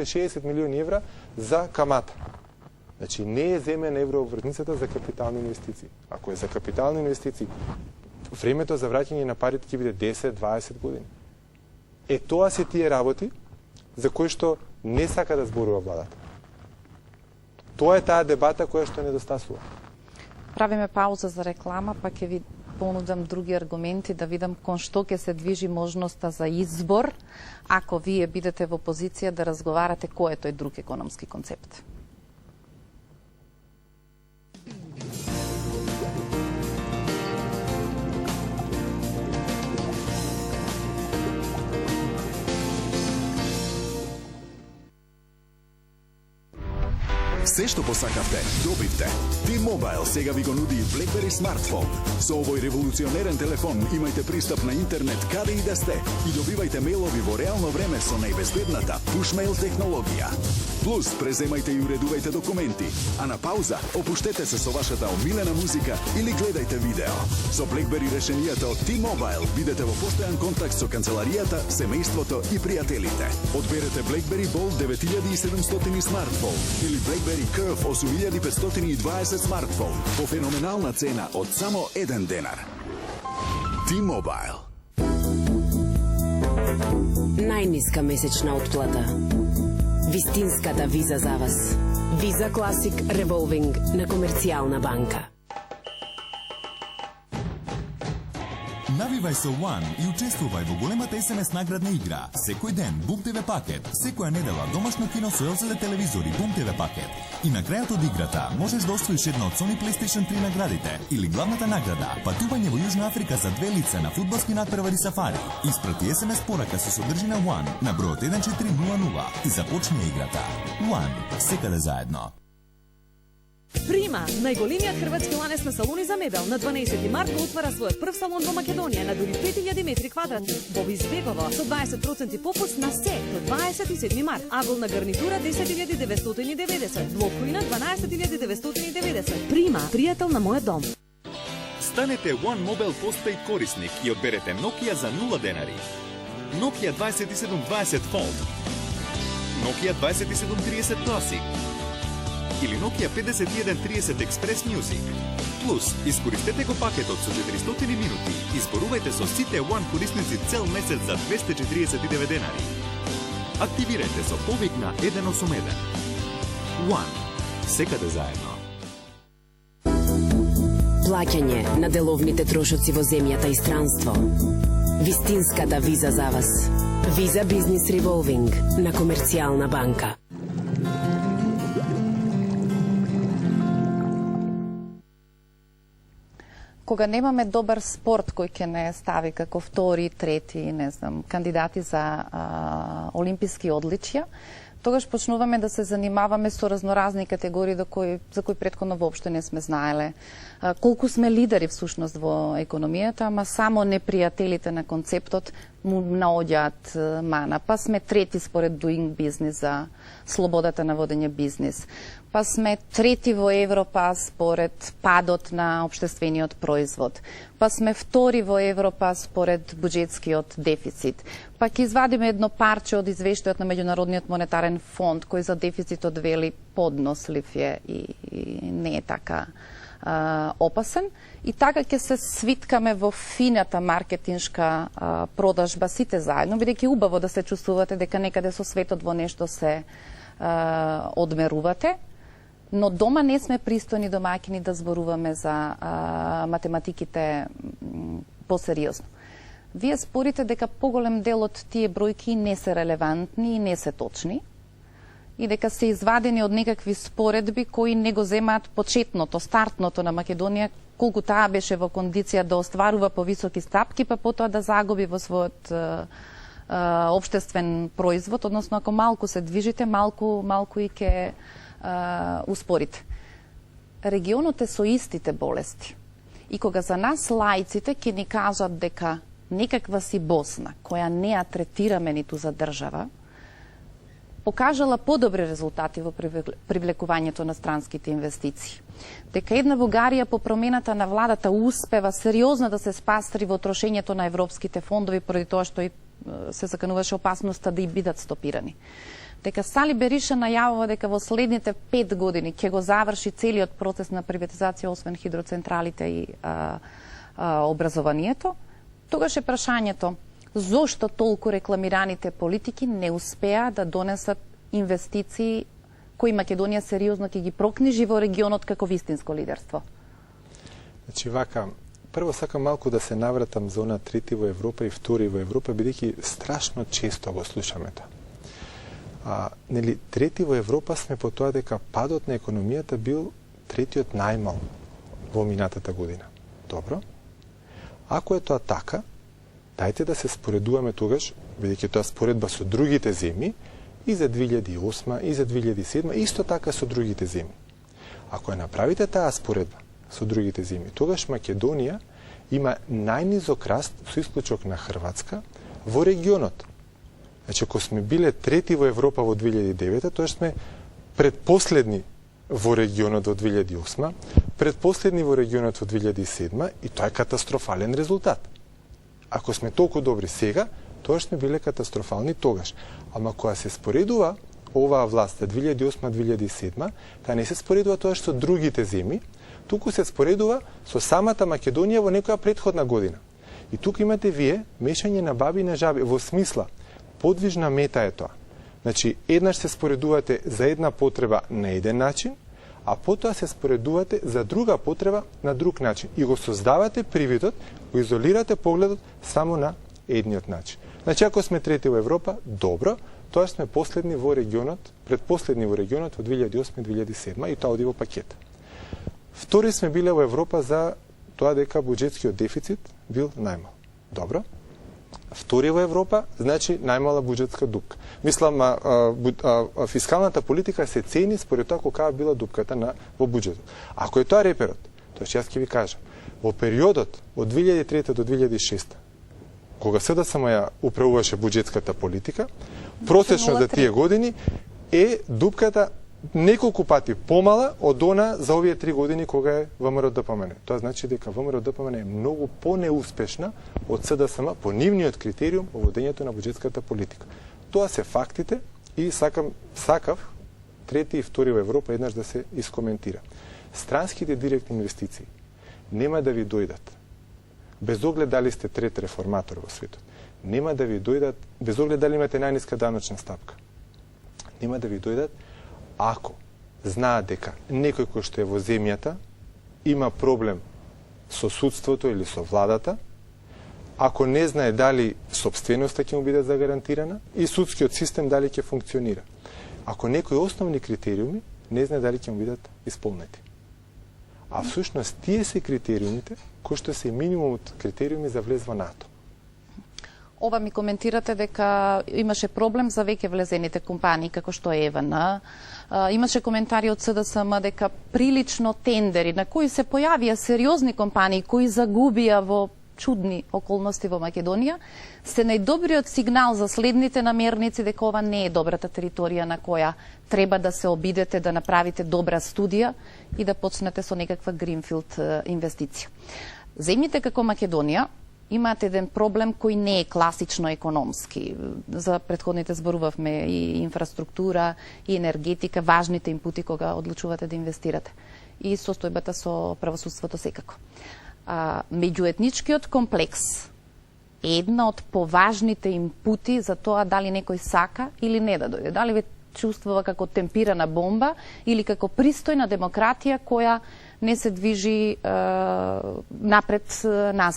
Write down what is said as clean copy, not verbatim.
60 милиони евра за камата. Значи не е земена еврообвртницата за капитални инвестиции. Ако е за капитални инвестиции, времето за враќање на парите ќе биде 10-20 години. Тоа се тие работи за кои што не сака да зборува владата. Тоа е таа дебата која што недостасува. Правиме пауза за реклама, па ќе ви понудам други аргументи да видам кон што ќе се движи можноста за избор ако вие бидете во позиција да разговарате кој е тој друг економски концепт. Се што посакавте, добивте. T-Mobile сега ви го нуди BlackBerry смартфон. Со овој револуционерен телефон имајте пристап на интернет каде и да сте и добивајте мејлови во реално време со најбезбедната push-mail технологија. Плюс, преземајте и уредувајте документи, а на пауза опуштете се со вашата омилена музика или гледајте видео. Со BlackBerry решенијата од T-Mobile бидете во постојан контакт со канцеларијата, семејството и пријателите. Одберете BlackBerry Bold 9700 смартфон или BlackBerry Curve 8520 смартфон по феноменална цена од само 1 денар. T-Mobile. Најниска месечна отплата. Вистинската виза за вас. Виза Classic Revolving на Комерцијална банка. Навивај со One и учествувај во големата SMS наградна игра. Секој ден Boom TV пакет, секоја недела домашно кино со LCD телевизори Boom TV пакет. И на крајот од играта можеш да освоиш една од Sony PlayStation 3 наградите или главната награда патување во Јужна Африка за 2 лица на фудбалски натпревари Сафари. Испрати SMS порака со содржина One на бројот 1400 и започни играта. One, секаде заедно. Прима, најголемиот хрватски ланец на салони за мебел, на 12 март го отвара својот прв салон во Македонија на дури 5000 метри квадратни. Во Избегово со 20% попуст на се до 27 март. Аголна гарнитура 10.990, блокоина 12.990. Прима, пријател на мојот дом. Станете One Mobile Postpaid корисник и одберете Nokia за 0 денари. Nokia 2720 Fold, Nokia 2730 Classic или Nokia 5130 Express Music. Плюс, искористете го пакетот со 400 минути и зборувајте со сите One корисници цел месец за 249 денари. Активирајте со повик на 181. One. Секаде заедно. Плаќање на деловните трошоци во земјата и странство. Вистинската виза за вас. Виза Бизнис Revolving на Комерцијална банка. Кога немаме добар спорт кој ќе не стави како втори, трети, не знам, кандидати за олимписки одличја, тогаш почнуваме да се занимаваме со разноразни категории за кои претходно воопшто не сме знаеле. Колку сме лидери всушност во економијата, ама само непријателите на концептот му наоѓаат мана. Па сме трети според Doing Business за слободата на водење бизнис. Па сме трети во Европа според падот на општествениот производ. Па сме втори во Европа според буџетскиот дефицит. Па ќе извадиме едно парче од извештајот на Меѓународниот монетарен фонд кој за дефицитот вели поднослив е и не е така опасен. И така ќе се свиткаме во фината маркетиншка продажба сите заедно, бидејќи убаво да се чувствувате дека некаде со светот во нешто се одмерувате, но дома не сме пристојни домаќини да зборуваме за математиките посериозно. Вие спорите дека поголем дел од тие бројки не се релевантни и не се точни, и дека се извадени од некакви споредби кои не го земаат почетното, стартното на Македонија, колку таа беше во кондиција да остварува повисоки стапки, па потоа да загуби во својот општествен производ, односно ако малку се движите, малку и ќе успорите. Регионот е со истите болести. И кога за нас лаиците ќе ни кажат дека некаква си Босна, која не ја третираме ниту за држава, покажала подобри резултати во привлекувањето на странските инвестиции. Дека една Бугарија по промената на владата успева сериозно да се спастри во трошењето на европските фондови поради тоа што и се закануваше опасноста да и бидат стопирани. дека Сали Бериша најавува дека во следните 5 години ќе го заврши целиот процес на приватизација, освен хидроцентралите и образованието, тогаш е прашањето зошто толку рекламираните политики не успеа да донесат инвестиции кои Македонија сериозно ќе ги прокнижи во регионот како вистинско лидерство? Значи вака, прво сакам малку да се навратам за она трети во Европа и втори во Европа, бидејќи страшно често го слушаме тоа. Нели, трети во Европа сме по тоа дека падот на економијата бил третиот најмал во минатата година. Добро. Ако е тоа така, дајте да се споредуваме тогаш, бидејќи тоа споредба со другите земји, и за 2008, и за 2007, исто така со другите земји. Ако ја направите таа споредба со другите земји, тогаш Македонија има најнизок раст, со исклучок на Хрватска, во регионот. Значи, ако сме биле трети во Европа во 2009, тоа сме предпоследни во регионот во 2008, предпоследни во регионот во 2007, и тоа е катастрофален резултат. Ако сме толку добри сега, тоа сме биле катастрофални тогаш. Ама кога се споредува оваа власт за 2008-2007, таа не се споредува тоа со другите земји, туку се споредува со самата Македонија во некоја претходна година. И тука имате вие мешање на баби и на жаби, во смисла подвижна мета е тоа. Значи, еднаш се споредувате за една потреба на еден начин, а потоа се споредувате за друга потреба на друг начин. И го создавате привидот, го изолирате погледот само на едниот начин. Значи, ако сме трети во Европа, добро, тоа сме последни во регионот, предпоследни во регионот во 2008-2007 и тоа оди во пакет. Втори сме биле во Европа за тоа дека буџетскиот дефицит бил најмал. Добро. Втори во Европа, значи најмала буџетска дупка. Мислам, фискалната политика се цени според тоа колка била дупката во буџетот. Ако е тоа реперот, тоа што јас ќе ви кажам, во периодот од 2003 до 2006, кога СДСМ ја управуваше буџетската политика, просечно за тие години е дупката неколку пати помала од она за овие 3 години кога е ВМРО ДПМН. Тоа значи дека ВМРО ДПМН е многу понеуспешна од СДСМ по нивниот критериум во водењето на буџетската политика. Тоа се фактите и сакав трети и втори во Европа еднаш да се искоментира. Странските директни инвестиции нема да ви дојдат без оглед дали сте трет реформатор во светот. Нема да ви дојдат без оглед дали имате најниска даночна стапка. Нема да ви дојдат ако знаат дека некој кој што е во земјата има проблем со судството или со владата, ако не знае дали собственоста ќе му биде загарантирана и судскиот систем дали ќе функционира. Ако некои основни критериуми не знае дали ќе му бидат исполнети. А всушност тие се критериумите кои што се минимумот критериуми за влез во НАТО. Ова ми коментирате дека имаше проблем за веќе влезените компании како што е ЕВН. Имаше коментари од СДСМ дека прилично тендери на кои се појавија сериозни компании кои загубија во чудни околности во Македонија, се најдобриот сигнал за следните намерници дека ова не е добрата територија на која треба да се обидете, да направите добра студија и да почнете со некаква гринфилд инвестиција. Земјите како Македонија имаат еден проблем кој не е класично економски. За претходните зборувавме и инфраструктура, и енергетика, важните импути кога одлучувате да инвестирате. И состојбата со правосудството секако. Меѓуетничкиот комплекс е една од поважните импути за тоа дали некој сака или не да дојде. Дали ве чувствува како темпирана бомба или како пристојна демократија која не се движи напред назад.